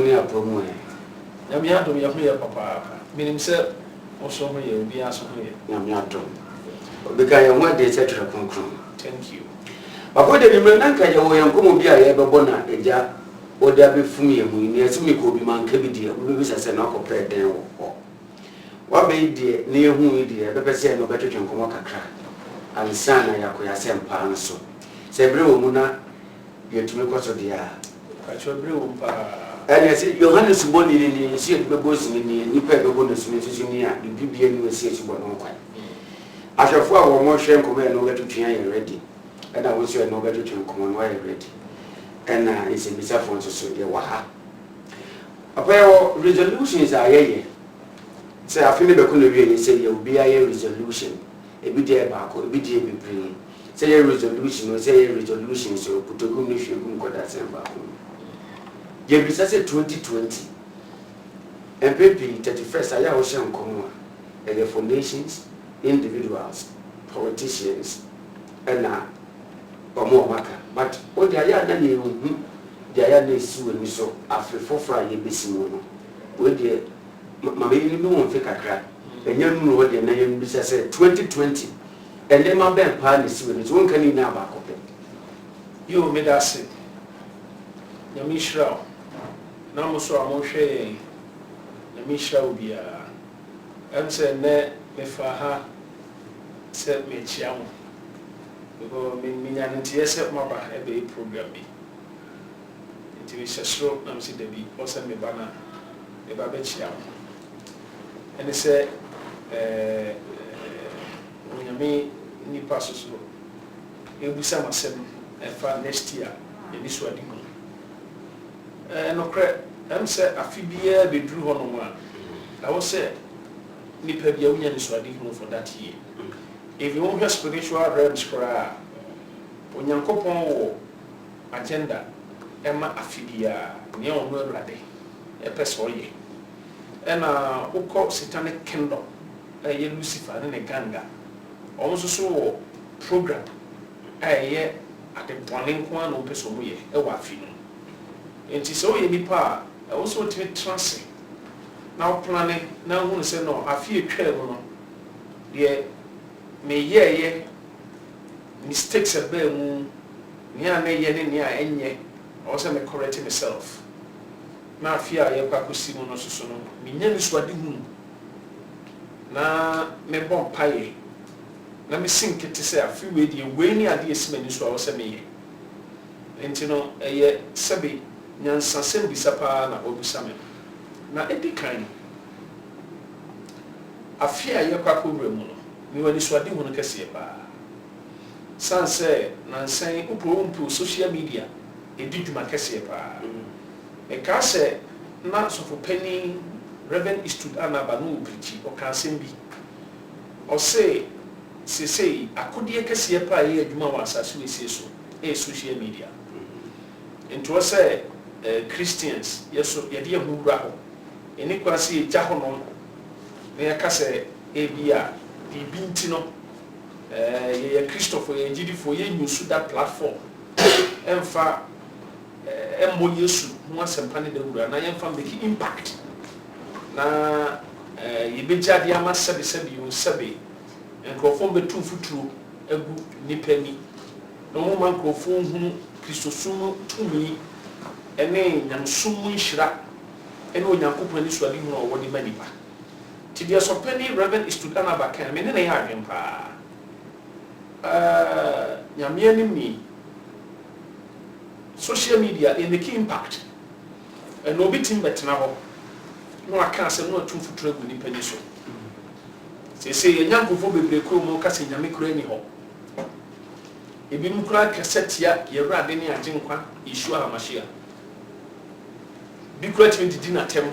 ne apromo e nyame adom ye ho ye papa minim se oso ho ye obi aso ho ye nyame adom obika ye ho de se twere konkron thank you bako de bi nanka ye wo yankomo bi a ye bebo na eja oda be fum ye mu ni asimi ko bi manka bi die obi bi sase na akopre den wo wa be die na ehu die be pese no betwetwe nkomo kakra ansana yakoya sempa no so se bre wo mu na yetumi kwaso dia kacho bre wo mpa ene se Yohanes boni ni se bebo sini ni nipa bebo no sini sini a bibia ni wasi esi bono kwa ahwefo a wo mo hwe nkomo e no betwetwe ya ready ena wo so e no betwetwe nkomo no ya ready ena isi bisa fon so de wa ha apayo resolutions ayeye se afini be ko no wie ni se ye obi aye resolution ebi de ba ko ebi de bebre se ye resolution no se ye resolution so putogu ni hwegu nkoda se ba ko ye bisa se 2020 MPP 31st aya wo hye nkomo a the foundations individuals politicians ena omo maka but o de aya na ye hu de aya na esi wani so afefofra ye besimo no we de mama yi no won fe kakra enya nu no de na ye bisa se 2020 ene ma ben pa na esi wani so won kan ni na ba ko pe yo me da se nyame shira na mo so amohwe nyame shira obia em se ne me fa ha se me chiam because me nya ntie se maba e be program bi nti we sesro na me se da bi o se me bana e ba be chiam ene se nyame ni paso so e busa masem e fa next year e bi so adimu no kre em se afibia be dru hono mu a wo se nipa bia wunya ni so adimu for that year. If you want your spiritual realms kra onyankopon wo agenda ema afibia ne ono awrade e peso ye ena ukọ satanic kingdom ye Lucifer ne ganga omo so wo program ye ade bone nko an peso mo ye e wa afi no enti so ye nipa e wo so timi trance na planning na hu se no afi etwa mu no ye me ye mistakes about mu ni a na ye ne ni a enye o se me correct myself na afia ye kwa kosi mu no soso no me nya ni so ade hu na me bom paye na me sinkete se afi we die we ni ade esimani so a o se me ye enti no ye sebe nyansa sem bisapa na obisa me na edikan afia ye kwa ko wura mu no mi wani so ade hu no kase ba sanse na nsan upro social media edi dwuma kase ba e ka se na sofo pani Reverend Istud Anaba no preach o ka sembi o se akode kase pa ye adwuma wa asase we sie so social media into say Christians yeso ye de hu wura ho eni kwa se e ja ho no na ya ka se e bia binti no ye Christopher ye gidifo ye nyusu that platform emfa emmo Yesu ho asempa ne da wura na yemfa make impact na ye bejade ama sebe yo sebe enkrofo betu futuro egu nipani no mo man krofo hunu Kristosum tumi ene nyamsum nhira ene onyankopon ni so ade hu no wo de manipa ti dia so pani Reverend Istud Anaba kan me ne na ya adwen pa nyame animi social media in the key impact and no bitim betena ho no aka se no atu futuro gu ni pani so se nyankofo bebre kro mo ka se nyame kro ani ho ebi mu kra kasetia ye wrade ne agenkwa Yeshua HaMashiach bi kra timi didi na tem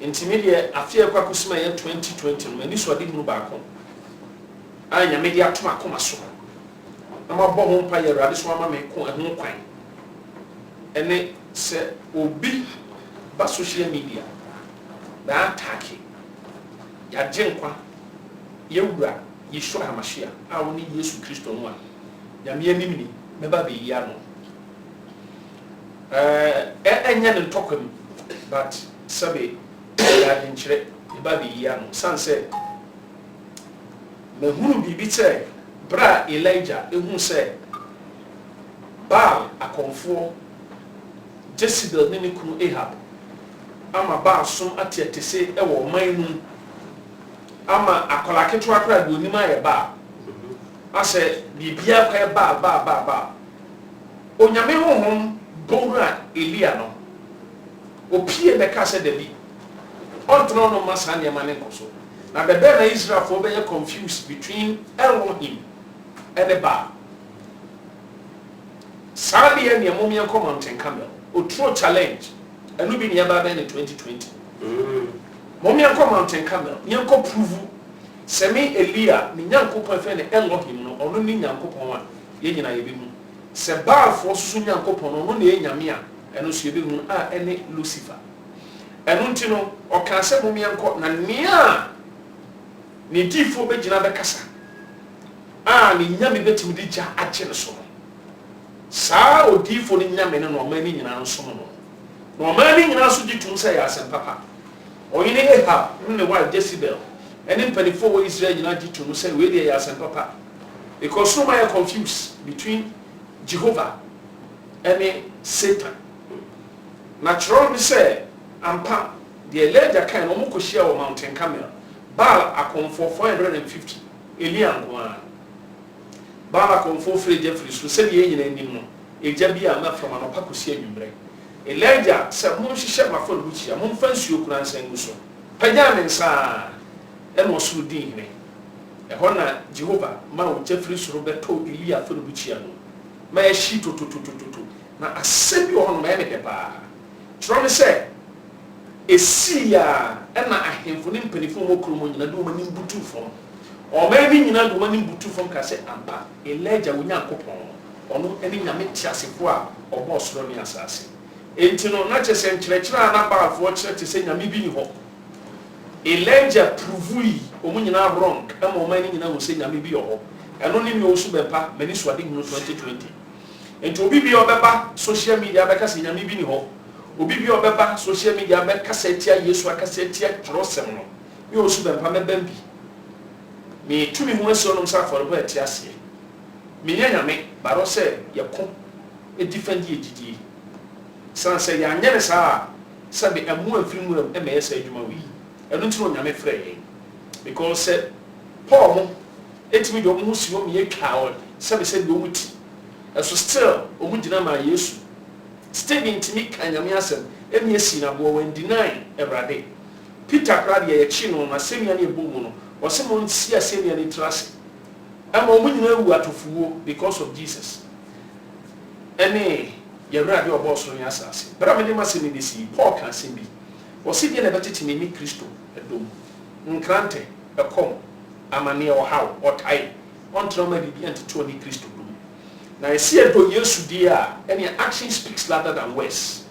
intimidie afia kwa kusima ye 2020 no mani so ade mu ba ko anya me dia toma koma so na mabɔ ho mpa ye wrade so ama me ko ho kwan ene se obi ba social media da attack ya genkwa ye wura Yeshua HaMashiach a woni Yesu Kristo no a ya me anim ni me ba be yi ano enya ne ntokwam but sabe ya dinchire ba bi ya no sanse me hunu bibi te bra Elijah ehu se Baal akonfo Jezebel ne kunu Ahab ama Baal som atiatese e wo man nu ama akola ketwa kra de onima ye Baal ase bibia kwa Baal onyame honhom bowra Elia no opie be ka se da bi ontro no masane ma ne nkoso na bebe na Israel fo be confused between Elohim and Baal Sabi and Yamumian Mountain Camel, or true challenge, and we be near Baba in 2020. Momian Mountain Camel, Yanko Pruvu, Semi Elia, Ninyanko Pafene, Elohim, or no Ninyanko Poma, Yena Yabimu. Sebal for Sunyanko Pono, no Yamia, and Usibimu, any Lucifer. And Untino, or Casa Momianko, Nania Nidifo Bejina Becassa. Ninyami betim dija achen so. Saa odifo ni nyame ne no mani nyina nso no mani nyina so gitum say asem papa oyine Ahab ne wa Jezebel ene mpanifo wo Israel nyina gitum say we dey asem papa because so many confused between Jehovah and Satan. Natural be say ampa the Elijah kind no ko share o Mountain Carmel Baal akonfo 450 Elian Baal akonfo free Jeffrey so say ye nyina nim no eja bia ma from anopa kosi adwumbre Elijah say mo hihye ma fon buchia mo mfa nsuo kuna nsan guso panya me nsa e no so din hene e hona Jehovah ma o Jeffrey so beto Elia fon buchia no ma e shi to na asebi hono ma e me pa tro me say esia e na ahemfo ne mpanifo mo kromo nyina do mani butu fom o ma bi nyina do mani butu fom ka say ampa Elijah wonya kopon ono eni nyame tiasefo a obo soro ni asase enti no na chese nkyerɛkyerɛ na Baalfo kyerɛ te sɛ nyame bi ni hɔ Elijah provui omu nyina wrong ama o mani nyina wo sɛ nyame bi hɔ ɛno ne me osu bepa mani so ade hunu 2020 enti obi bi obeba social media bɛka sɛ nyame bi ni hɔ obi bi obeba social media bɛka sɛ tia Yesu aka sɛ tia trosem no me osu bepa mebambi me tumi hu ase onom sa for ba tia ase me nyame baro se yeko e defend ye didi san se ya nyane sa sabe amu afiri mu e me yesa adwuma wi eno ntino nyame frɛ ye because Paul mo etimi do mo si mo me yetwa sabe se do mu ti so still omu gina ma Yesu still intimi kan nyame asem e me esi na bo wen deny ebrade Peter krade ye chi no na semia ne ebo mu no wo se mo nsi asemia ne trase ama omu nyina wu atofuo because of Jesus ene yewrade oboso nya asase bra me de masemi de si Paul kan sembi wo se de na betete me Kristo edom nkrante ekom amane o haw o tai on trauma bi anteto ni Kristo dom na esi edo Yesu di a ene action speaks louder than words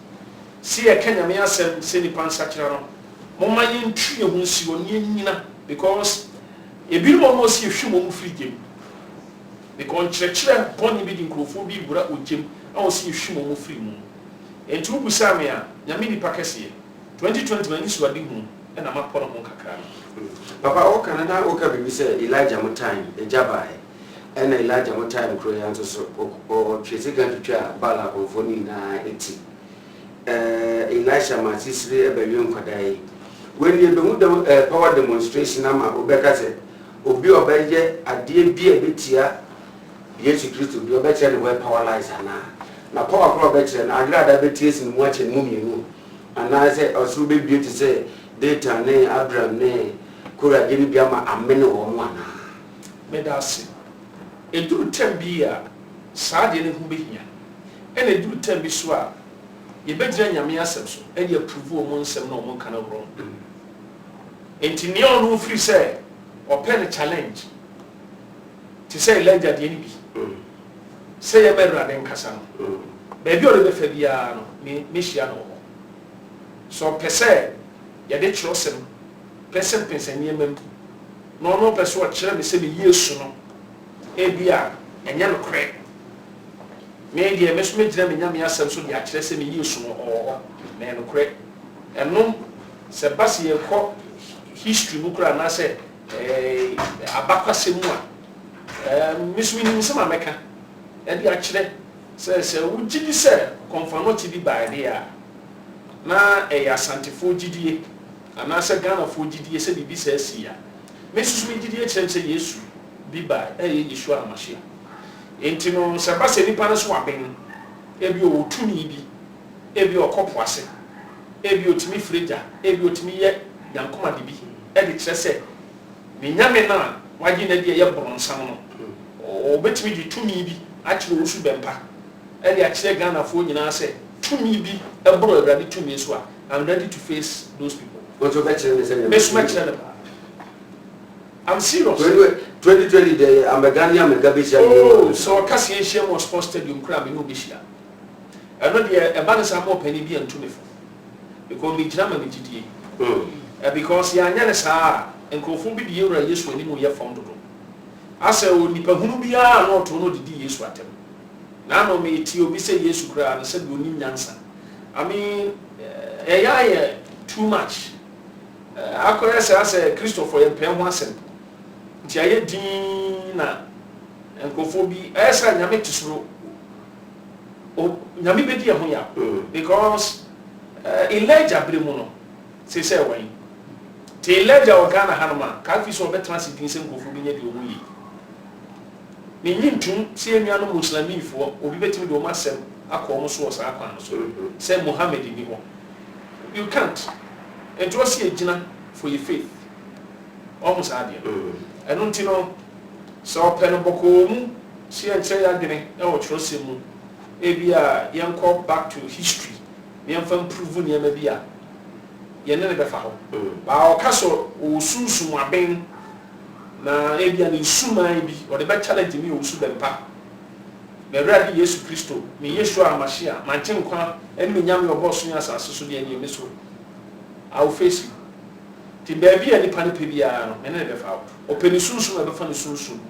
si e kanya me asem se ni pansa kira no mo maye ntue hu nsi oni nyina because ebi mo si ehwe mo free game because church boni bi di nkrofo bi bura ogem a o si ehwe mo free mu enti wo busa me a nyame ni pakese 2020 mani so ade hu e na mapono mo kakra papa o Canada o ka bi say Elijah mo time e jabai e na Elijah mo time kro ya nso so o twese gan twaa bala konfo ni na eti Elisha matisire e ba wi nkwadai when you do the power demonstration ama obeka say obi obeje ade bi e betia Yesu Kristo bi obeche ne powerlizer na power kro obeche na agrada betie sin mu ache mu mienu ana say osuru be bi ti say data ne Abraham ne kora gini bi ama amene wo mu ana medase eduru tambia saade ne hu behia ene eduru tambi so a ye begira nyame asem so e dey approve o mo nsem na o mo kana wrong enti ne onu free say open challenge ti say Elijah de ni bi say ye beru den kasa no be bi o le be fa bia no me hia no so pese ye de trosem pese pensanie mem no pese o kire me se me Yesu no e bia enya no kre me dia me so me gyina me nyame asem so dia kyerɛ sɛ me Yesu no ɔwɔ na no korɛ ɛno sɛ base yɛ kɔ history mu kura na sɛ abakwasɛm mu a me so nim sɛ ma mɛka ɛde akyerɛ sɛ wogidi sɛ kɔmfano ti bi baade a na ɛyɛ asantefo gidie anaasɛ Ghanafoɔ gidie sɛ bibi sɛ asi a me so me gidie kyerɛ sɛ Yesu bi ba ɛyɛ Yeshua Amashia enti no sɛ ba sɛ nipa no so waben ebi o tumi bi ebi o kɔpo ase ebi otimi freja ebi otimi yɛ yankoma de bi ɛde kyerɛ sɛ me nyame na wagye na de yɛ bronsam no o betimi di tumi bi akyerɛ osu bɛmpa ɛde akyerɛ Ghanafoɔ nyinaa sɛ tumi bi ɛboro Awurade tumi so a I'm ready to face those people. What you mentioned is I'm serious. 2020 the Amagania Megabisha. Oh, so Cassian was posted in Crab in Ubishia. I know the Abanasa more penny be and to me. Because me German GDA. Because Yanasa and Kofubi the Euro yes when you found. I say, Nipahubia not to know the DS what them. Now me Tio say yes to cry and said you need answer. I mean, too much. I could say Christopher and Pen Watson. Tia Dina and Kofobi, as I am to slow. Oh, Namibedia Hoya, because Elijah Brimono, say, Wayne. The Elijah or Ghana Hanama, Calfis or Betransit in St. Kofobi, we. Meaning to see me no Muslim for, or be betting to myself, a almost was a say Mohammed in you. You can't. And to see a dinner for your faith. Almost idea. I don't know. So Penoboko, see and say again, I trust him. Maybe a young call back to history. Young fan proven ye may be a. Ye never found. Our castle, who soon my bane. Na maybe an insuma be, or the best challenge me will soon pa. Me ready Yesu Christo, me Yeshua Amashia, my team kwa, and me yam your boss as a society and you I will face you. The baby and the panipiano, and never found. Or Penisusu ever funny soon.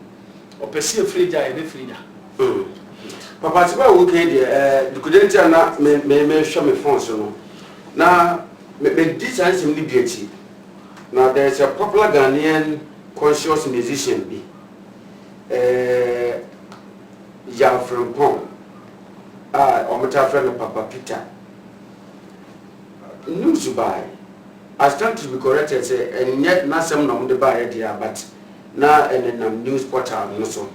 Or Persia Frida and the Frida. Papa, it's about okay, the Kudentia may show me phones. Now, this has some liberty. Now, there's a popular Ghanaian conscious musician be Jan Frimpong or my friend Papa Peter news to buy. I stand to be corrected say and yet not some of the buy idea but now and then news portal no so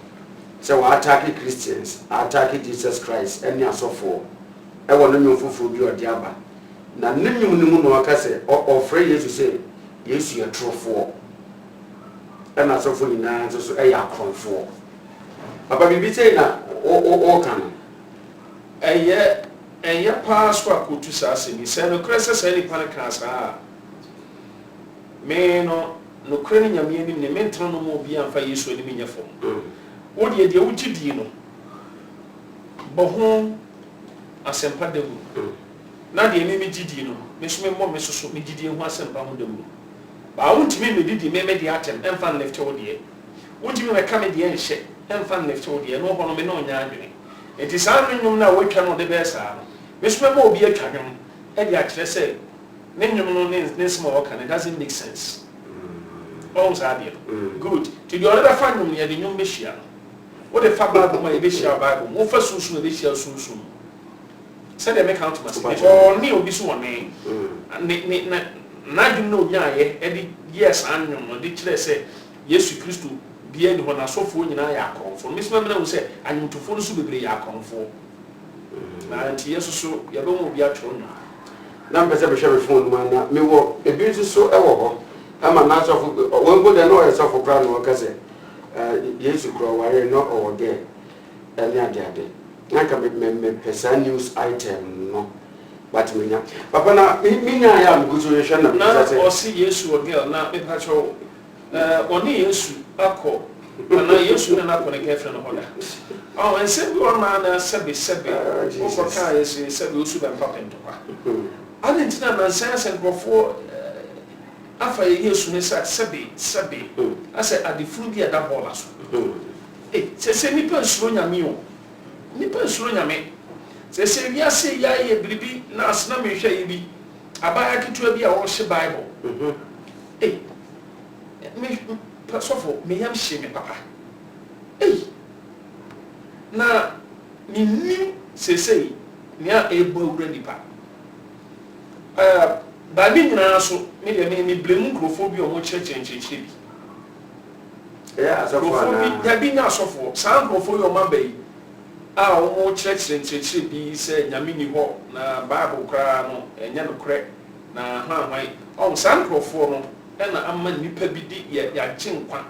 we attack Christians, attack Jesus Christ and ya so for I want to know for be or diaba na nemu nemu no aka say or free you to say yes you are true for and as of for na so e ya kronfo papa bibi say na o kan eye pass kwa kotu sa asemi say no krese say ni pan kan sa me no krene nyame anim ne mentran no mo bi amfa Yesu anim nyefo wo de wugidi no bo ho asempa dawu na de me gidi no me so me mo me so me gidi ho asempa ho dawu ba wontimi me didi me de atem emfa left wo de wontimi me ka me de enhye emfa left wo de no ho no me no nya adwene enti sa nwum na wo twa no de be sa no me so me mo obi atwa nwum e de akire say ne nwum no ne small can it doesn't make sense all sadia good to the other fan nwum ye de nwum be hia no wo de fa bible ma ye be hia bible wo fa sunsun e be hia sunsun say they make out to myself or ni obi so one ne na dum no nyaaye e di yes anwum no de kire say Yesu Kristo bia ni ho na sofo nyina ya akonfo me so me na wo say anyumtofo no so bebre ya akonfo na anti Yesu so ye be mo bia tworo no na mpese be hwe phone ma na me wo ebi so e wo ho ama na sofo won go de no e sofo kra no ka say Yesu kro ware no o de ani ade na ka me pesa news item no but me nya papa na me nya ya mguzo hwe na o si Yesu o girl na me pa cho oni Yesu akọ na Yesu na akọ na girlfriend no hoda oh and say we one na sebe o ko ka Yesu sebe o su ba papa ntokwa adentina na science and before afa Yesu ne sa sebe ase adifuru bi ada bola so se nipa nsuro nyame o nipa nsuro nyame se wiase ya ye biribi na asena mehwɛ ye bi abaya ketewa bi a wɔhye bible me sɔfo me yam hye me papa na ni sesei nia ebo wura nipa ba bi nyina so me de me blame nkrofo bi o mo kyerɛkyerɛ bi asɔfo bi da bi na asɔfo saa nkrofo yo ma bai a o mo kyerɛkyerɛ bi sɛ nyame ni hɔ na bible kra no enya no korɛ na hwan o saa nkrofo no na amma nipa bi di ya gyenkwa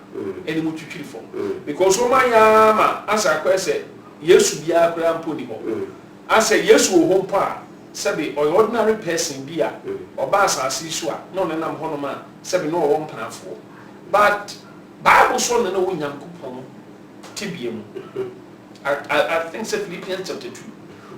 ene mo twitwiri fo because o man ya ma asa kwese Yesu bia kra mpo ni ho asa Yesu wo ho pa sabi ordinary person bia oba asase so a no ne nam ho no ma sabi no wo mpanafo but Bible so na wo Nyankopɔn tibie mu I think say Philippians chapter 2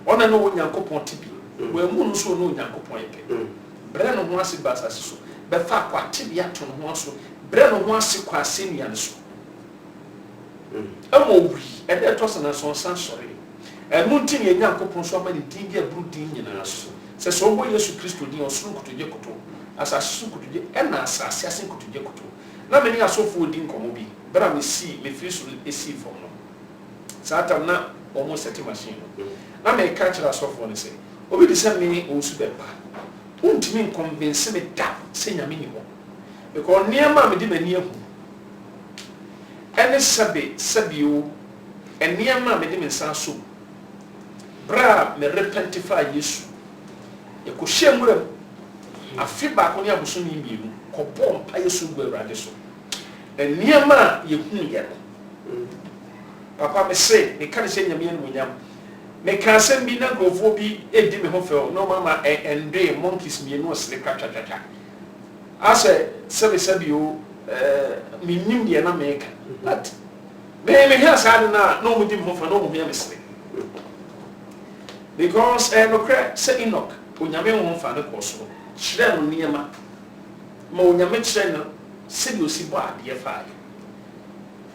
ona no wo Nyankopɔn tibie we mu no so no Nyankopɔn yeke bre no ho ase ba asase so be fa kwa tibia to no ho so bre no ho ase kwa asenia no so amo wi e de to sana so san sori e mu ntin ye Nyankopɔn so ama ni din bia bru din nyina so se so bo Yesu Kristo din osuru kutuje koto asase kutuje e na asase asen kutuje koto na meni asofo din komo bi bra me si me firi so esi fo no satam na omo seti machine na me ka kira asofo ne se obi de se me o su beba untimi convince me da se nyame ni ho because niam me di mani ahu ene sabio eniam me di me san so bra me repentify Yesu e ko hyemuram afi ba ko ne abuso ni mienu ko bom pa Yesu gbe urade so eniam ye hu ye no papa me say me kan se nyame no nyam me kan se bi na grofo bi edi me ho fe no mama ende monkeys mienu osle kwatwatwa ase sabio me nim de na me ka but me hear sad na no mu di me ho fe no mu me sle because no cre say Enoch onyame ho fa ne koso kyerɛ no niema ma onyame kyerɛ no sɛ bi osi bɔ adeɛ fa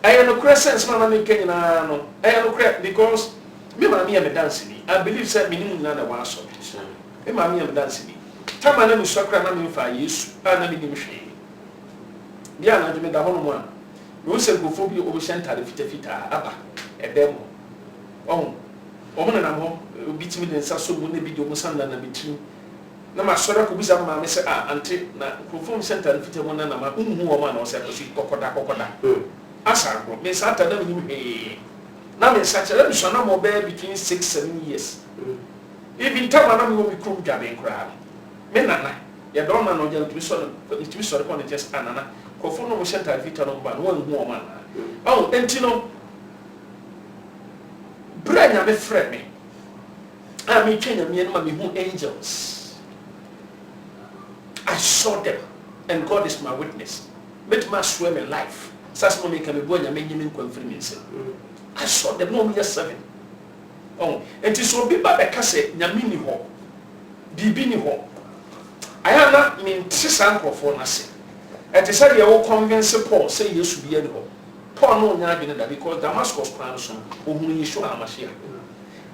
ɛyɛ no cre sense ma me kanyina no ɛyɛ no cre because me ma me am dance ni I believe say me nim na wa so me ma me am dance ni tama na me sokra na me fa Yesu na me nim hwe bia na me da ho no mo a me wo se gofo bi obo shantare fita aba ɛdɛm omo na mo bitimi de nsa so mu na bi de omo sanda na bitimi na ma sora ko bisa ma me se ante na perform center fita mo na ma unhu o ma na o se ko si kokoda asa ko me sa ta na me he na me sa chere me so na mo be between 6-7 years even time na me wo mi krum dwabe nkra me nana ya do ma no ja tu so ko ne just anana ko fo no mo center fita no ba no unhu o ma na enti no branya me frɛ me me twenya me no me hu angels I saw them and God is my witness met my swear my life sas mo me ka me bonya me nyime nkwa mfiri me nsem I saw them no me 7 enti so bi ba be ka se nyame ni ho bibi ni ho aya na me ntisa nkofo na se enti se ye wo convince Paul say Yesu bi ani ho Paul no nya adwene da because Damascus plan so ohunu Yesu amashia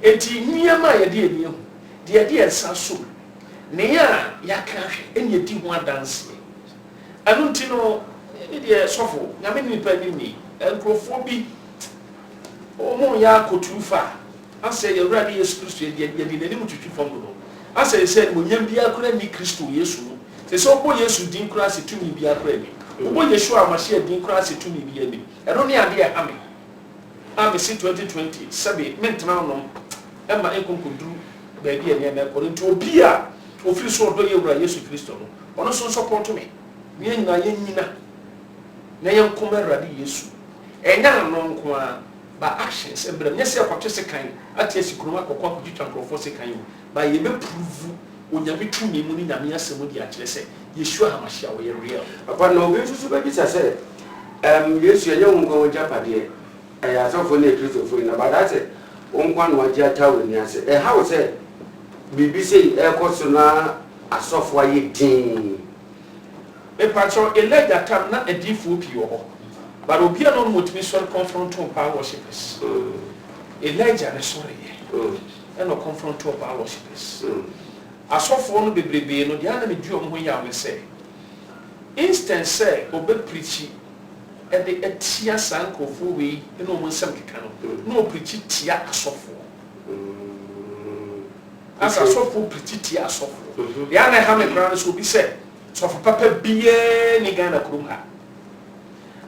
enti niema ye de eni hu de ensa so ne ya yaka hwe eni edi ho adanse anu ntino e de sofo nyame ni pa ni enkrofo bi omo ya kotufa ase ye wura de Yesu Kristo ye de nani mututwi fam do ase se mo nyam bia kura ni Kristo Yesu se so bo Yesu din kura se tumi bia kura ni obo Yesu amashia din kura se tumi bia ni eno ne ade ya ame si 2020 sabi mentena no ema enkonkondru ba bia ne na ko nti obi a ofiri so do ye wura Yesu Kristo no ono so support me me nyina ye nyina na ye nkomerade Yesu enya no nko a ba actions embrem nyese akwato sekan ati asikuruma akokwa kujitwa nkrofo sekan ba ye be prove onyame tumi mu ni nyame asemu di akire se Yesu amashia wo ye real papa no obi susu ba bisa se Yesu ye nko wonja pade aya sofo na Kristo fo na ba that onkwa no wajia tawo ni ase how say bibi say e koso na asofo aye din me patro Elijah tam na adifo pi wo ho but obi no motimi so confront on power worshippers Elijah ne sorry and no confront to our worshippers. I saw for no bebrebe no the enemy do ho ya we say. Instance say obe preach e de etia sankofo we no mo nsam keka no preach tia asofo. As asofo preach tia asofo. Ya na ha me ground so be say so for papa biye ni Ghana krum ha.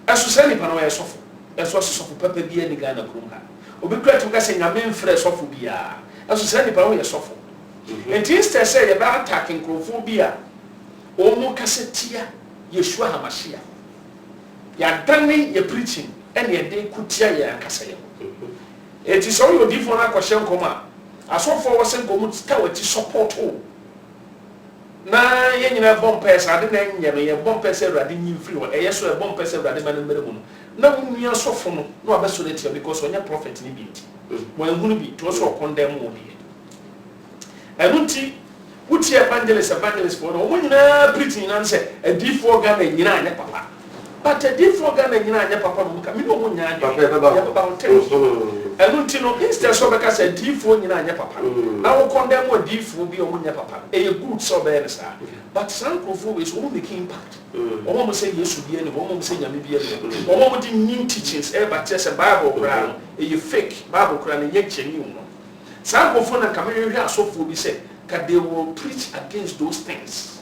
Aso say ni pa no ya sofo. Eso so for papa biye ni Ghana krum ha. Obi kra to ka say nyame mfre sofo bia. Aso say ni pa no ya sofo. And instead say about attacking Crophobia, Omo Cassetia, Yeshua Hamashia. Ya done your preaching, and your day Kutia ya Cassia. It is all your different question, Coma. I saw for us and go to tower to support all. Na yenna bumpers, I didn't name a bumpers, I didn't free, or yes, a bumpers, I didn't minimum. No, we are so from no best because when your prophet in it, when will be to also condemn more. Enuti wuti evangelist for no nyina preaching and say a D4 Ghana nyina anya papa but a D4 Ghana nyina anya papa no ka me no mo nya papa enuti no instead so be ka say D4 nyina anya papa na wo condemn mo D4 bi o mo nya papa e good so be na sa but some crofo we so mo make impact o mo say Yesu bi ani o mo say nyame bi ani o mo di new teachings e ba tell say Bible kra e fake Bible kra na nya cheni no. Some people na kamere asofo bi say they will preach against those things.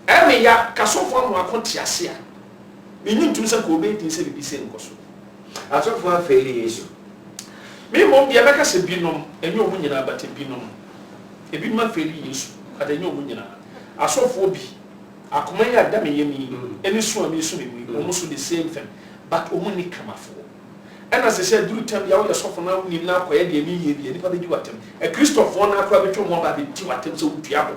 Eme ya kasofo no akonti ase a. Me nyim tum say ko be tin say bi say nkoso. Asofo afeli Yesu. Me mo bia beka se binom enye omu nyina abate binom. Ebi ma afeli Yesu kada enye omu nyina. Asofo bi akoma ya da me yemi eni so ami so me omu so the same thing but omu ni kamafo. And as I said, do tell me how you're suffering now, you now quiet the immediate, anybody do at him. A Christopher one, I probably told one by the two attempts of Diabo.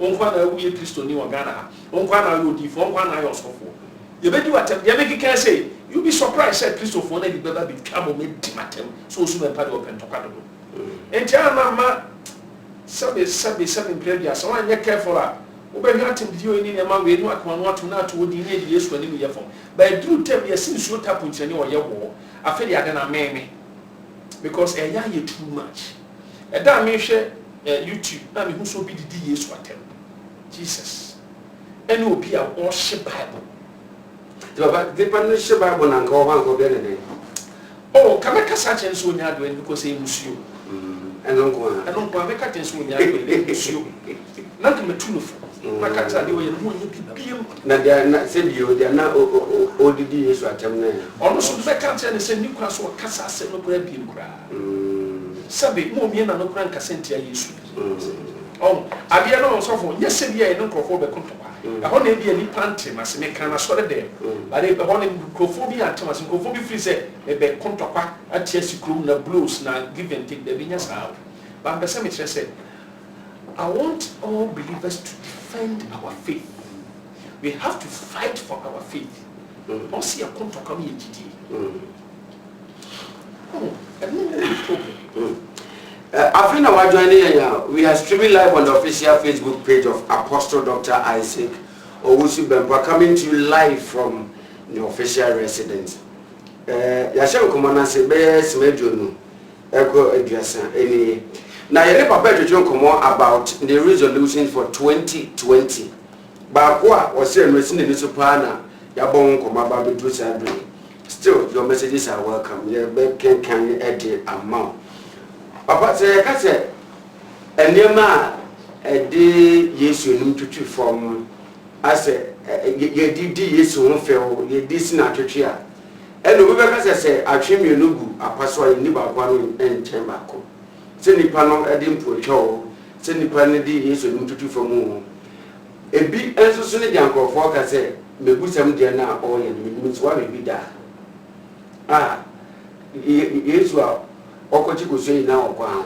Unkwana, we Christo New Ghana. Unkwana, you deform one eye or so forth. You bet you attempt, you make it can say, you'll be surprised, said Christopher, and the baby become made Timatem, so soon a paddle open to paddle. And tell Mamma, seven players, so I'm not careful. Obe hatim dio ni na ma we no akwanwa to na to wodi ni edi Yesu ani no yefom but do tell me sin so tap nchani o yewo afeli aga na meme because e ya ye too much e da me hwe YouTube na me hu so bi didi Yesu atem Jesus ene obi a o hye Bible baba de pan hye Bible na nka o ban ko be ne oh kameka sa chen so nya do because e musuo eno nko me ka chen so nya do e musuo na me tunufo makata de we no bibiem na dia na se bio dia na odidi Yesu atem na ono so be ka tell se ni kwa so kasa se no kura biem kura sabe mo mi na no kura nkasa ntia Yesu oh abia no so fo nya se bia e no krofo be kontwa e ho na bia ni pante mase me kana so de but e ho na krofo bi atem mase krofo bi free se e be kontwa atia sikrum na blues na give and take de bi nya sa ba be se me kire se I want all believers to defend our faith. We have to fight for our faith. Don't see a contract coming in GD. I think our joining here, we are streaming live on the official Facebook page of Apostle Dr. Isaac Owusu Bempah, coming to you live from the official residence. Yashem Komana Sebes Medjonu Eko Edwasa any. Now, you never to talk more about the resolutions for 2020. But what was saying, listening to Supana, Yabon, Komaba, do Sadri. Still, your messages are welcome. You can edit amount. Papa say, I say, and your man, a day, yes, you need to from. I say, you did yes, you won't fail, you did not to cheer. And the Rebecca say, I trim you nubu, a password in Niba and chamber. Send the panel at him to a show, send the panel is a new for moon. A big answer soon as Uncle Falk said, maybe some dear now, or means what will be that. Ah, yes, well, or what you could say now, wow.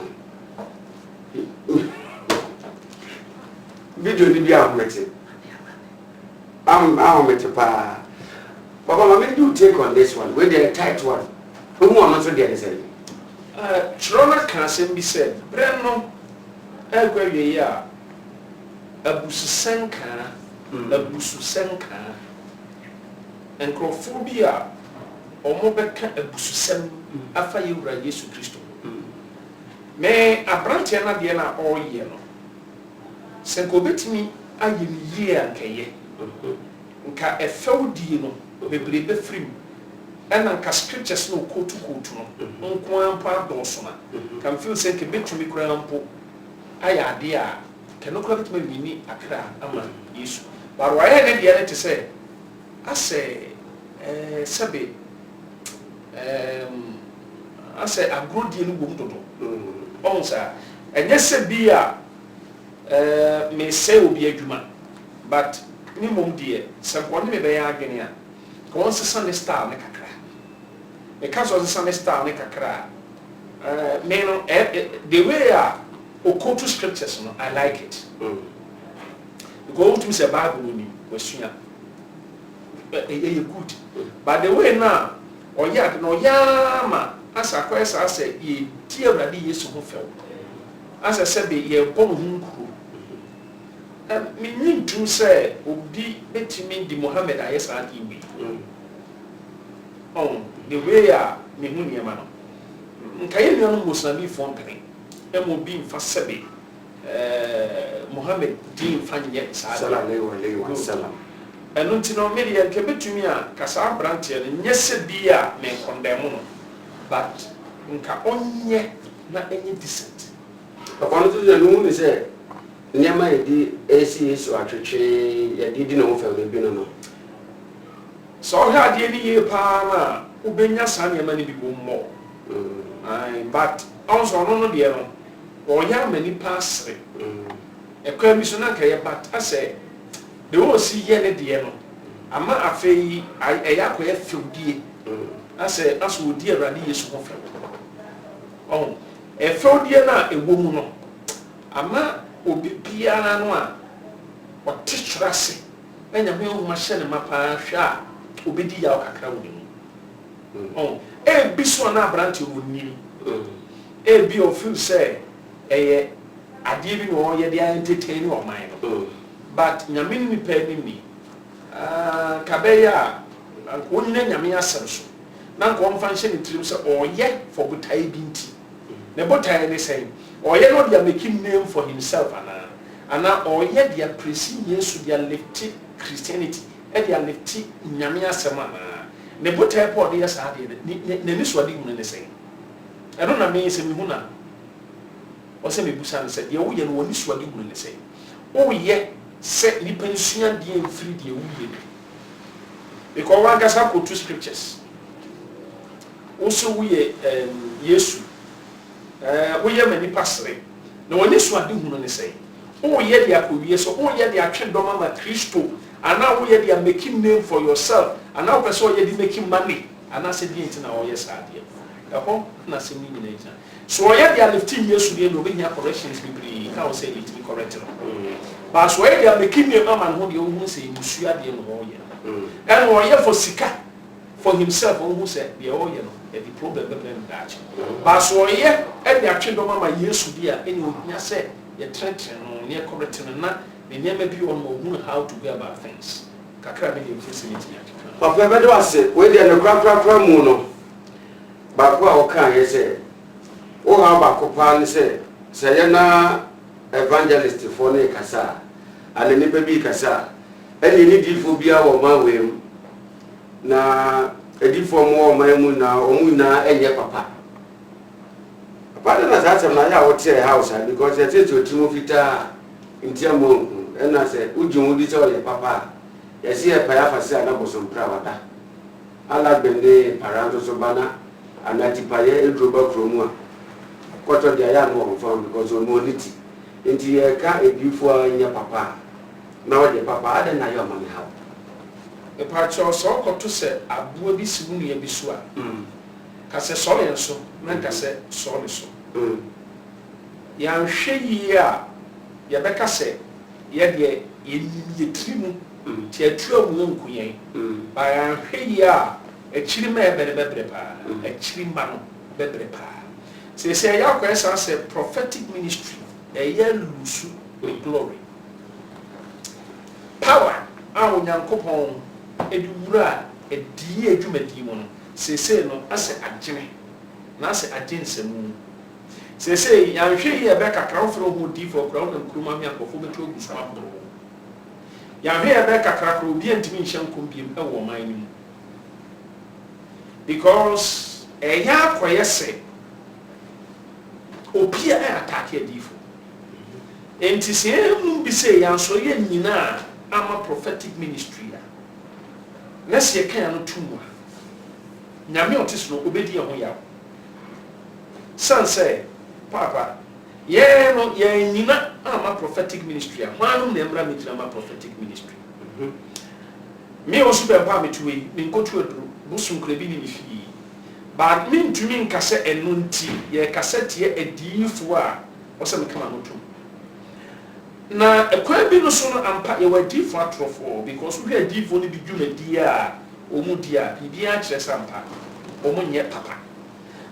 Video the Biametic. I'm with a pa. Papa, I do take on this one, with the tight one. Who want to get it? Trona can be said, Breno, Elguia, a Bususenka, a Bususenka, and Crophobia, or Mobeka, a Bususem, after you, Yesu Christo. me abranteɛ na deɛ na ɔyɛ no sɛ nka obɛtumi ayɛ ne yie a nkɛyɛ nka ɛfɛw die no bebree bɛfirim ɛna nka scriptures no kootu no nko ampo adɔɔso na ka mfeel sɛ nka bɛtumi koraa mpo ayɛ adeɛ a kɛno koraa bɛtumi awini akra ama Yesu baro ayɛ ne deɛ ne te sɛ asɛ sɛbe asɛ agrodie no bom dodo ɔmo saa ɛnyɛ sɛ bi a me sɛ obi adwuma but ni mom deɛ sɛ wɔne me bɛyɛ adwene a ka wɔn sesa ne style ne kakra me ka so sesa ne style ne kakra me no the way a okotu scriptures no I like it because to say Bible ni wasua ɛyɛ good but the way na ɔyɛ no ɔyɛ ma asa kwesa asa yɛ ti Awurade Yesu ho fɛw asa sɛ be yɛ bɔ ho nkuro me ntu sɛ obi betimi di Muhammad ayɛ saa di wi the way a me hu niema no nka yɛ nua no Muslim fo mpene ɛmo bi mfa sɛbe Muhammad din fa nyɛ saa sallallahu alaihi wasallam ɛno nti no me deɛ nka betumi a kasa abranteɛ no nyɛ sɛ bi a me condemn no but nka onye na enye decent akono to de no ni se nyama edi esi Yesu atwetwe ya di na wo fa bi no so ha de ni ye pa na ubenya sa nyama ni bi bommo but also no de no o ya mani pasre ekwa mi so na ka ye but ase de wo si ye ne de no ama afei eya ko ye fewdie ase aso odi Awurade Yesu ho fɛw efewdie na ewo mu no ama obi biara no a wɔte kyerase anya ho ma hyɛ ne mapa hwɛ a obedi ya kakra wo mu bi so na abrante wo ni bi o feel say eye ade bi no ye dey entertain o man no but nyame ni pa ni mi kabeya anko nyina nyame asem so na nko mfa nhyɛ ne tirim sɛ ɔyɛ for botae bi nti ne botae ne sɛ ɔyɛ no dia make name for himself ana ɔyɛ dia praise Yesu dia lift Christianity dia lift nyame asem ana ne botae po de yɛ saa de ne ni so ade mu ne sɛ ɛno na me sɛ me hu na ɔsɛ me busa ne sɛ deɛ wo yɛ no woni so ade mu ne sɛ wo yɛ sɛ nipa nsua de mfiri de wo yɛ because one kasa ko two scriptures also we Yesu we ye mani pasre na woni so ade hu no ne sei wo ye dia ko wie so wo ye dia twe doma ma Kristo ana wo ye dia making name for yourself ana wo person ye dia making money ana se dia ntina wo ye sa dia ɛho na se ni nyina ntina so wo ye dia lifting Yesu dia no be nya corrections bibiri ka wo say it be correct no but so ye dia making name ama no dia wo hu say musua dia no wo ye and wo ye for sika for himself wo hu say dia wo ye no the problem be that but so ye e dey atwe do mama Yesu dia eni ohia say ye trenten no ne correct no na ne nyama bi on mo hu how to go about things kakra me dey facility ya papa be do ase we dey no kra mu no ba ko a o kan ye say o ha ba ko pa ne say ye na evangelist for ne kasa ale ne bi kasa eni ni difo bia wo ma we na edifo mo o man mu na o mu na enye papa na za na ya wo tie house because it is to Timofita ntiamo na say ujun udi so ye papa ye si e pa ya fa se ana bosom pra wada ala bende paranto so bana anati pa ye edroba kromu a kwato dia ya no confirm because o no niti nti ye ka edifo anya papa na wo de papa ada na yo mami ha e pa cho so ko to se abuo bi si mu ya bi so a ka se so le so na ka se so le so ya hwe yi a ya beka se ye de ye trimu ti atu amu nkuyen ba ya hwe yi a echiri ma bebre pa echiri ma no bebre pa se ya ko esa se prophetic ministry e ya lusu with glory power a onyankopon eduwura edi adwumadi mu no se no ase agene na ase agensemu say yan hwe ye be kakra fro ho di for kra na nkruma mi akofo beto ogu so abro yan hwe ye be kakra kra obi antimi nhye nkombiem e wo man ni because eya akoyese obi a attack adifo enti se mu bi say yan so ye nyina ama prophetic ministry a na se kan no tumu nyame otis no obedi ho yawo san say papa ye no ye nyina ama prophetic ministry a hwanu na embra metina ama prophetic ministry me osu be pa metuwe me nkotu aduru busum krebi ni fi ba me ntumi nkase eno nti ye kasete ye adifo a ose me kama no tum na ekwan bi no so no ampa ye wadifo atrofo because we adifo ni bi dwumadi a omu dia bibia kire sampa omu nye papa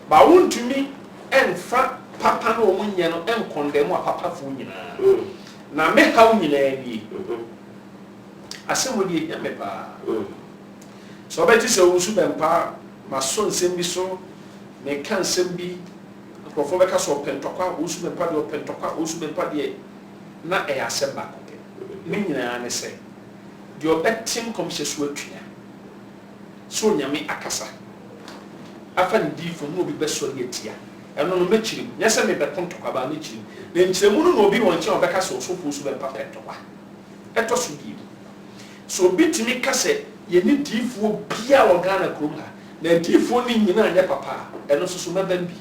ba wontumi enfa papa no omu nye no enkondemu a papa fu nyina na me haw nyina ni asem ya me pa so beti se wo su bempa ma so nsem bi so me kan nsem bi akrofo beka so pentokwa wo su bempa de pentokwa wo su bempa de na e asem ba ko me nyina ne se de obetim komhye so atwia so nyame akasa afa ni difo no obi beso ye tia eno no mechirim nyese me bekontokwa ba mechirim na nchiremu no obi won che obeka so so fu su bempa pentokwa eto so bi so bitimi kase ye ni difo bia wo Ghana krom ha na difo ni nyina anya papa eno so mebam bi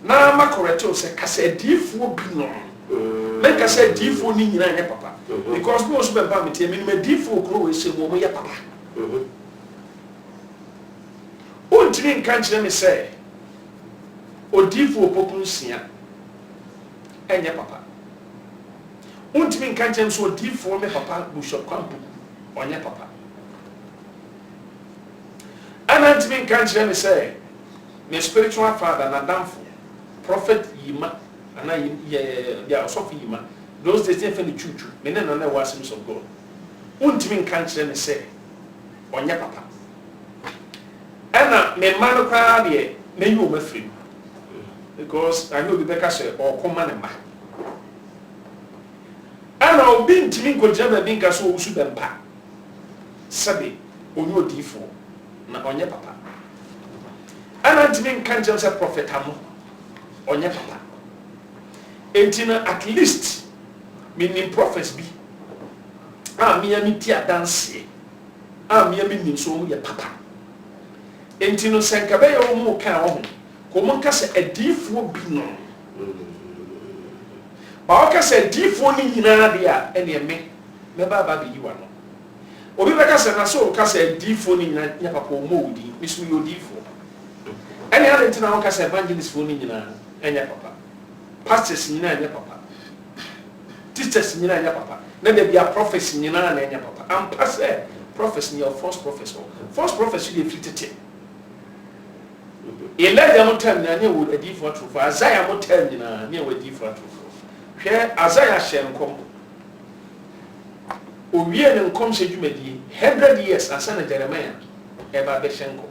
na makorete o se kase difo bi no men kase difo ni nyina anya papa because no so bempa metie me ni difo kro we se mo ya papa ontini nkan kire me se odifo pokunsia anya papa ontimi nkan kire so odifo me papa Bishop Kwampu onya papa anantimi nkan kire me se me spiritual father na damfo prophet Yima ana ya osofu Yima those days dey feel chuchu me na was of God ontimi nkan kire me se onya papa ana me man kwa de na yi o mafiri because I know the better say or come man ma ana obi ntimi nkogyina ba bi nka so wo su bempa sabe onye odifo na onye papa ana ntimi nka njem say prophet amo onye papa entina at least meaning prophets bi me ami ti adanse me ami nim so ye papa entino senkabe ye wo mu kan wo ko mon ka se adifo bi no ba o ka se adifo ni nyina dia ene me baba bi yiwa no obi be ka se na so ka se adifo ni nyina nya papa o mo wudi misu yo adifo ene ya entina o ka se evangelist fo ni nyina enya papa pastors nyina enya papa teachers nyina enya papa na de bia prophets nyina na enya papa am pass prophets ni false prophets dey fitete Elijah mo time na wo adifo atrofo Isaiah mo time na wo adifo atrofo hwe Isaiah hyenkom owie ne nkom se dwumadi 100 years asana Jeremiah eba be hyenkom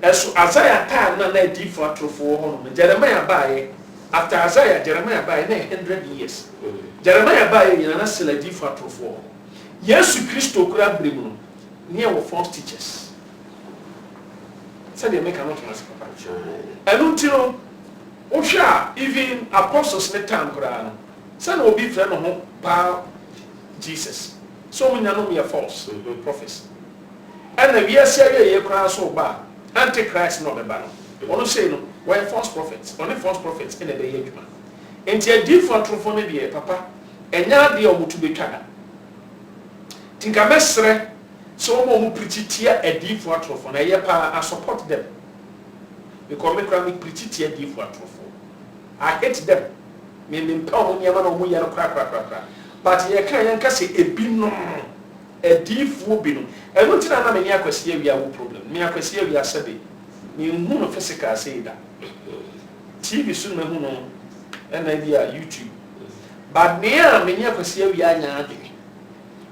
eso Isaiah time na adifo atrofo ho no Jeremiah baaye after Isaiah Jeremiah baaye na 100 years Jeremiah baaye yana na sel adifo atrofo Yesu Kristo kura bremu no ne wo false teachers said they make a lot of papa. And until even apostles net time kura said will be friend of pa Jesus. So we know we are false prophets. And the year say ye kura so ba antichrist no be ba no. Ono say no we false prophets. Only false prophets in the day juma. Enti a different trofo ne be papa enya de omutu betwa. Tinka mesre so mo preachitia adifo atrofo na ye pa I support them because me kra me preachitia adifo atrofo I hate them me mpa mo nyama na mo ye no kra but ye kan yan ka se ebi no adifo bi no e no tina na me ni akwasi awia wo problem me akwasi awia sabe me hu no physical say da TV so na hu no na dia YouTube but me a me ni akwasi awia nya ade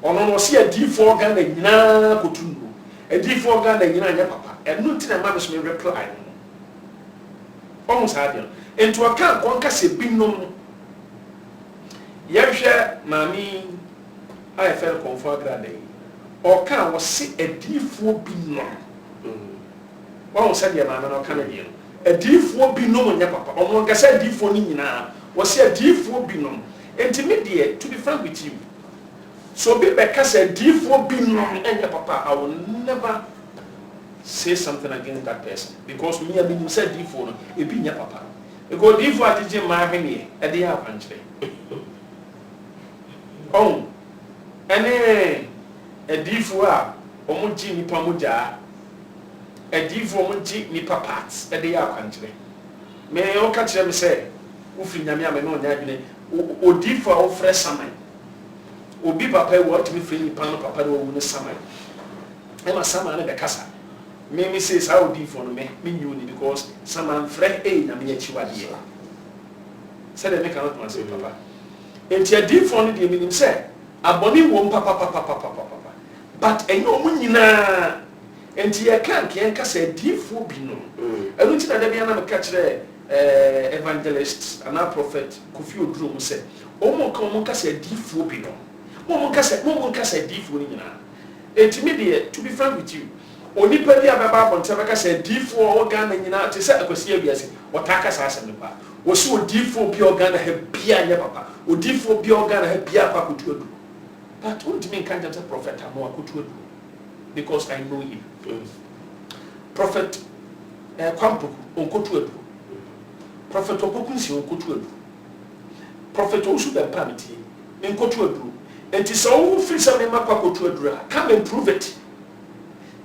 ono no se adifo organ na nyina kotundu adifo organ na nyina nya papa enu ti na ma me so me reply almost had into a camp one case binom yahwɛ maami I felt comfort grade or can was see a D4 binom one said your man or Canadian a D4 binom in your papa or one can say D4 nina was see a D4 binom intermediate to be frank with you so be because a D4 binom and your papa I will never say something against that person because me and you said D4 it be your papa because D4 did you marry me at the hour country oh and a D4 omuji nipa muja a D4 omuji nipa parts at the hour country me o catch them say ufi nyame ame no nya adwene o D4 o fresh saman obi papa what me free nipa no papa no wo saman e ma saman na be kasa me say how D4 no me you because saman fresh na me achiwade say they make not say papa enti a D4 no dey meaning say aboni wo papa but enyo mu nyina enti ye kan kasa D4 bi no enu ti na da bia na me ka kire evangelist and a prophet Kofi Oduro mu say o mo kan mo kasa D4 bi no mo kasa D4 ni nyina enti me dey to be frank with you oni pa dia baba bonte be kasa D4 organ nyina te say akwasi abiase wotaka sa asem pa wo so D4 bi organ ha bia nya papa o D4 bi organ ha bia pa Kofi Oduro but don't mean can't tell prophet Amo Akutu because I know him. Prophet Kwampuku Onkotu. Prophet Opokunsi Onkotu. Prophet Osu Bempamiti Onkotu. And it's all free some Mapakotu. Come and prove it.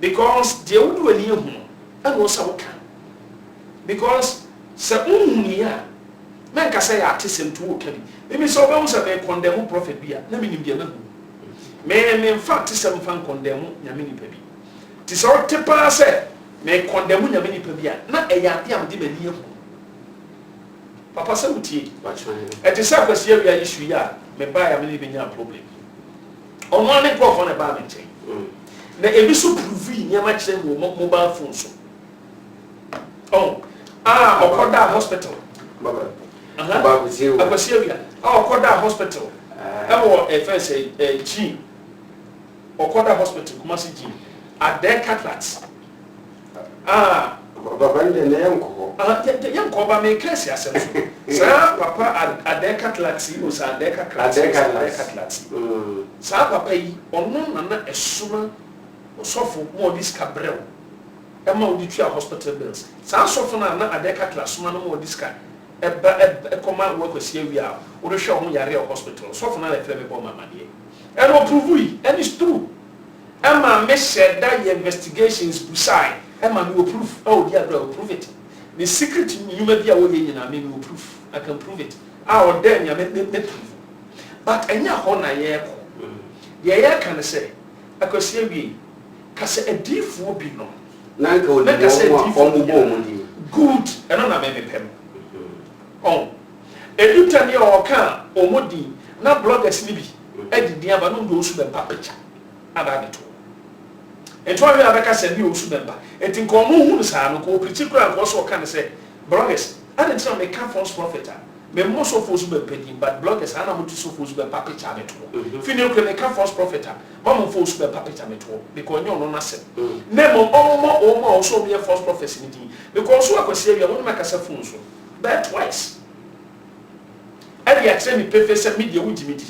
Because they would do a near home and also can. Because Sabunia man can say artisan to work. Maybe so bones are they condemn prophet beer. Let me be a me in fact some fan condemn nyame nipa bi ti so tepa say me condemn nyame nipa bi na eyade am de mani ehu papa say mutie e ti say kwasi awia issue ya me ba ya me be nya problem omo ne profo na ba me nchen na ebi so prove nyama kire mo mobile phone so okoda hospital baba kwasi awia okoda hospital ewo first G Okoda Hospital Kumasi G at their cataracts baba nde na yanko yanko ba me kesi asem sa papa at their cataracts you sa their cataracts sa papa yi ono na esuma osofo mo diska brew e ma odi twa hospital bills sa sofo na at their cataracts ma no mo diska e koma wo kwesi awia wo hwe ho yare hospital sofo na le fere be bo mama de and no prove and it's true Emma me said that investigations beside Emma will prove dear brother will prove it the secret you may be away in I will prove I can prove it our then you may prove but enya ho na ye can say akosi wi ka say a D4 bi no na nka o di good and na me pem eduta ni o kan omodi na bloggers ni bi edidi aba no do su be pa picture aba beto ento we abeka se ni o su be ba enti nko mo hu sa no ko particular ko so kan say bloggers and it's not make false prophet me mo so fo su be pedi but bloggers ana mo so fo su be pa picture beto fini ko make false prophet ba mo fo su be pa picture beto because nyo no na se na mo o so be false prophet ni di because so akwasi awia mo make asa fun so but twice and ya tell me perfect media wo jimidi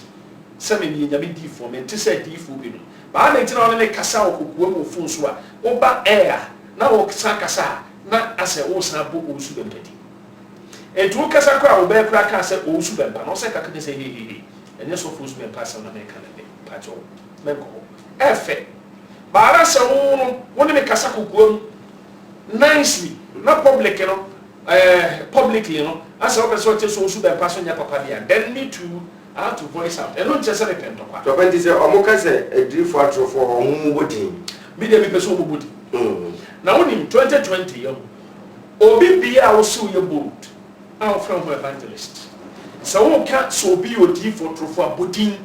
se me ni nyame D4 me ti say D4 bi no ba na ntina ne kasa okukuwa mo fun so a wo ba air na wo kasa na ase wo san bo o su bempedi etu kasa kwa wo be kra ka se o su bempa no se ka ka se he enye so fo su bempa se na me ka na be pa jo me ko efe ba ra se wo ne me kasa okukuwa nicely na public no publicly no asa wo be so te so su bempa so nya papa dia then need to how to voice out and not just repent kwa to penti se omoka se edrifo atrofo omu bodi bi de bi peso omu bodi na woni 2020 yo obi bia wo so ye bold our from evangelist so wo ka so bi odi for trofo abodin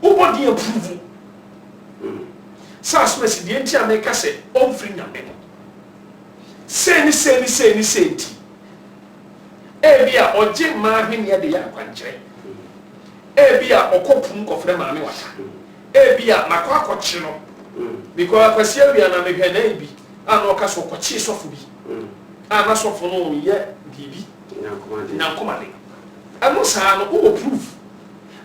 wo bodi approve sa smesi de enti ameka se on free nyame seni ebia oje ma hwene de ya kwankyere ebia okopum kofre maame wata ebia makwa akɔkye no because kwasi awia na mehwɛ na ebi ana ɔka so kɔkye sɔfo bi ana sɔfo no yɛ bibi na komade ɛno saa no wo proof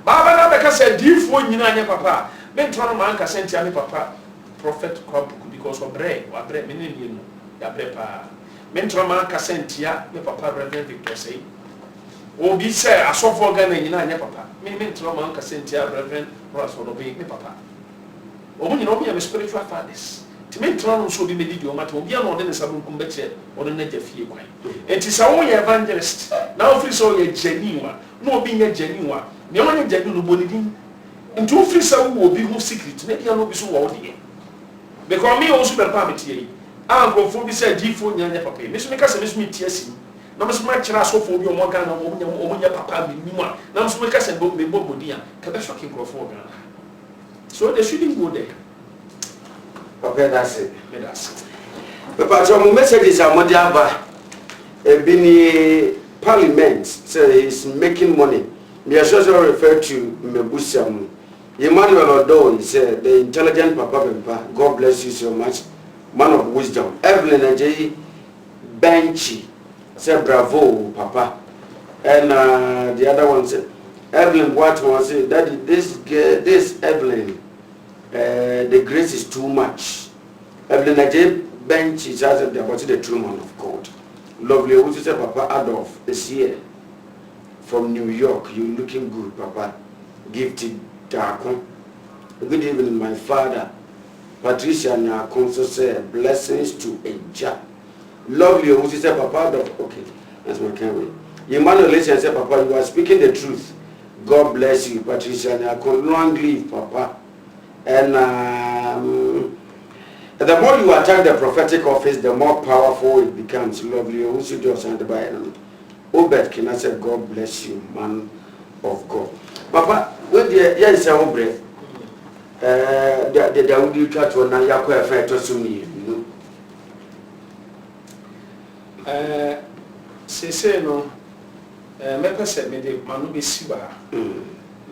baba na bɛka sɛ diifo nyina anya papa me ntɔno ma anka sɛntia me papa prophet kwabuku because wabrɛ me ne nie no ya brɛ pa me ntɔno ma anka sɛntia me papa Reverend Victor sei obi sɛ asɔfo Ghana nyina anya papa me ntɔno ma anka sɛntia Reverend Raso no be me papa omo nyina obi am spiritual fathers ti me ntɔno so bi me di o mata obi ana ɔde ne sabon kumbekyɛ ɔde na jafie kwan enti sɛ wo yɛ evangelist na ofiri sɛ wo yɛ genuine na obi nyɛ genuine me onye jadu no bonidin nti ofiri sa wo obi ho secret na dia no bi so wo de because me also be pa metie yi ankrofo bi say gifo nyanya papa me so me ka se me so metie asi na me so ma kira asofo bi o mo Ghana o nya papa bi nimu a na me so me ka se me bobodi a ka be shock nkrofo Ghana so they shouldn't go there. Okay, that's it. That's it. But your messages are more than parliament say he's making money. Me also refer to Mebusiamu. Emmanuel Odo, he said, the intelligent Papa Bempa, God bless you so much, man of wisdom. Evelyn Ajay Benchy said, bravo, Papa. And the other one said, Evelyn Watchman said, Daddy, this Evelyn, the grace is too much. Evelyn Ajay Benchy says about the true man of God. Lovely, who said, Papa Adolf is here. From New York, you looking good, Papa. Gifted Darko. Good evening, my father. Patricia Nyakon said, blessings to Eja. Lovely, who said, Papa. Okay, that's my can't wait. Emmanuel said, Papa, you are speaking the truth. God bless you, Patricia Nyakon. Long live, Papa. And the more you attack the prophetic office, the more powerful it becomes. Lovely, who should do something by it. Obed can I say, God bless you, man of God. Papa, with the yes, I will the Daudi catch one now, Yako affair to me, you know. Say no, Mepper said me, the Manubi Siba.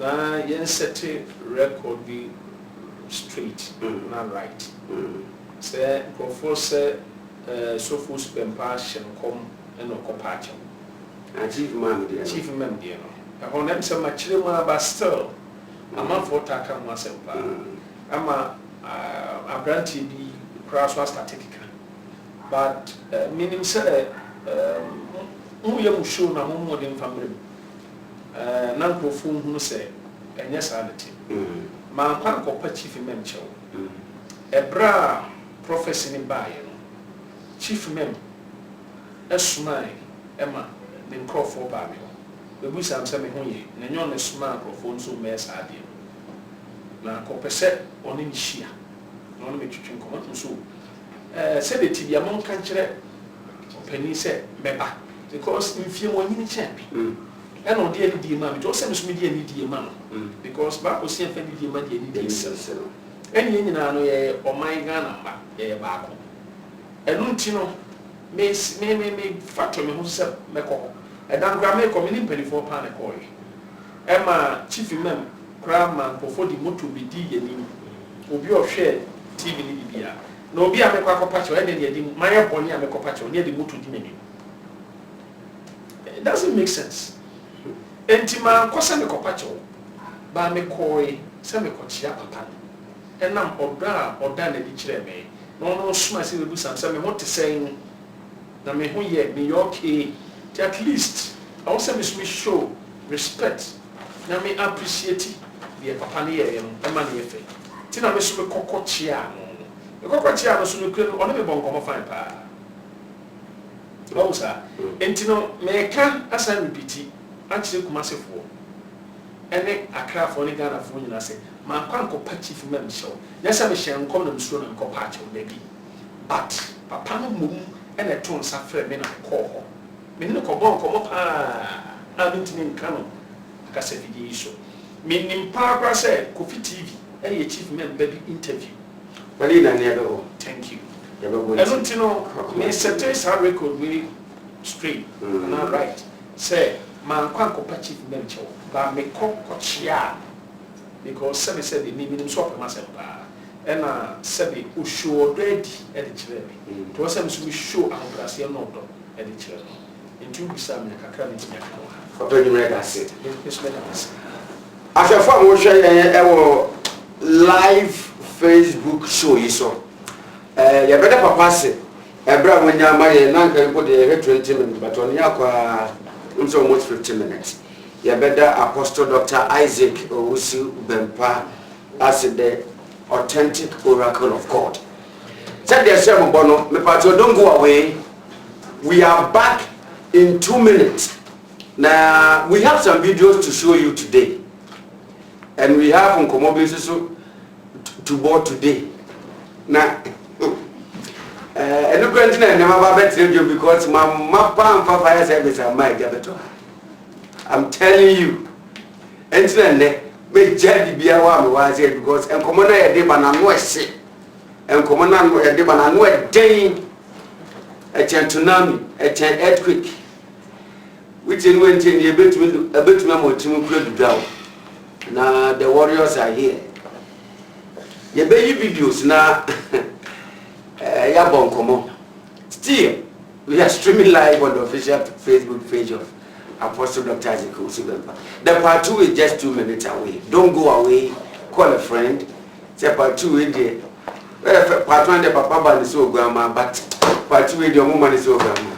Now, yen set record be straight, not right. Say, Professor Sophus Bempassion come and no compassion. Chief Mem, dear. I want them so much but still, I'm not for Taka myself. I'm a brandy be cross was static. But meaning, sir, who you show no more than family. Nanko phone who say, and yes, I did. My uncle Chief Mem show. A bra professor in by Chief Mem, a smile, Emma. Nkrofo ba me ho bebu sam se me ho ye na nyon ne sma nkrofo nso mes ade na kopese oni ni hia na oni metwetwe nkomo nso se de tibia mon kan kire opani se meba because mfie mo nyini champi e no de di ma me to se me so me de ani di ma because ba ko se fa di ma de ani di se eni nyina no ye oman Ghana ma ye ba ko enu nti no me factor me ho se meko e dan gra me community penifo pa na ko yi e ma chief imam kra man pofo di moto bi di yeni obi o hwe TV ni bibia na obi a mekọ akọpa che e de di manya boni a mekọpa che ne di moto di meni. It doesn't make sense. Entima kwasa mekọpa che ba mekoi se mekọchia papa enam oda na di kire me no suma se bebu sam se me ho te sen na me ho ye me okay at least I also miss me show respect na me appreciate the papa ne ye no e ma ne ye fe ti na me so me kokochia no me kokochia no so me kure no me bon komo fine pa o sa entino me ka asa repeat actually kumasefo ene akrafo ne Ghana fo nyina se ma kwanko pa chief mem show yesa me hye nkom na msuro na nkopa ache o bi but papa no mum ene to nsa frɛ me na kɔ ho me ne ko bon komo pa a ntini nka no aka se video so me nimpa kwa se Kofi TV eye chief mem baby interview wali na ne do thank you ya babo eno ntino me set sa record we straight na right say man kwan ko chief memcho ba me ko chia because said the name so of myself and said the show ready at the chile to was some show and Brazil no do at the chile into some kakra ni nya for to you ready asset this medicine after mo share live Facebook show you so ya better papa say ebra wonya ma ye na nka ko de 20 minutes but on yakwa almost 15 minutes ya better Apostle Dr. Isaac Owusu Bempa as the authentic oracle of God. Said the same bono me pato don't go away. We are back in 2 minutes. Now we have some videos to show you today. And we have Nkomo so to board today. Now and look at never better because my papa and fire service are my gabeto. I'm telling you. And then me jadi bia wa me wa say because Nkomo na ye de ba na no ese. Nkomo na no ye de ba na no den. A tsunami, a earthquake. Which in when a bit more to down. Now the warriors are here. Your baby videos now. Yabon. Still, we are streaming live on the official Facebook page of Apostle Dr. Isaac Owusu Bempa. The part 2 is just 2 minutes away. Don't go away. Call a friend. Say part 2 is there. Part 1 the papa is so grandma, but part 2 is your woman is so grandma.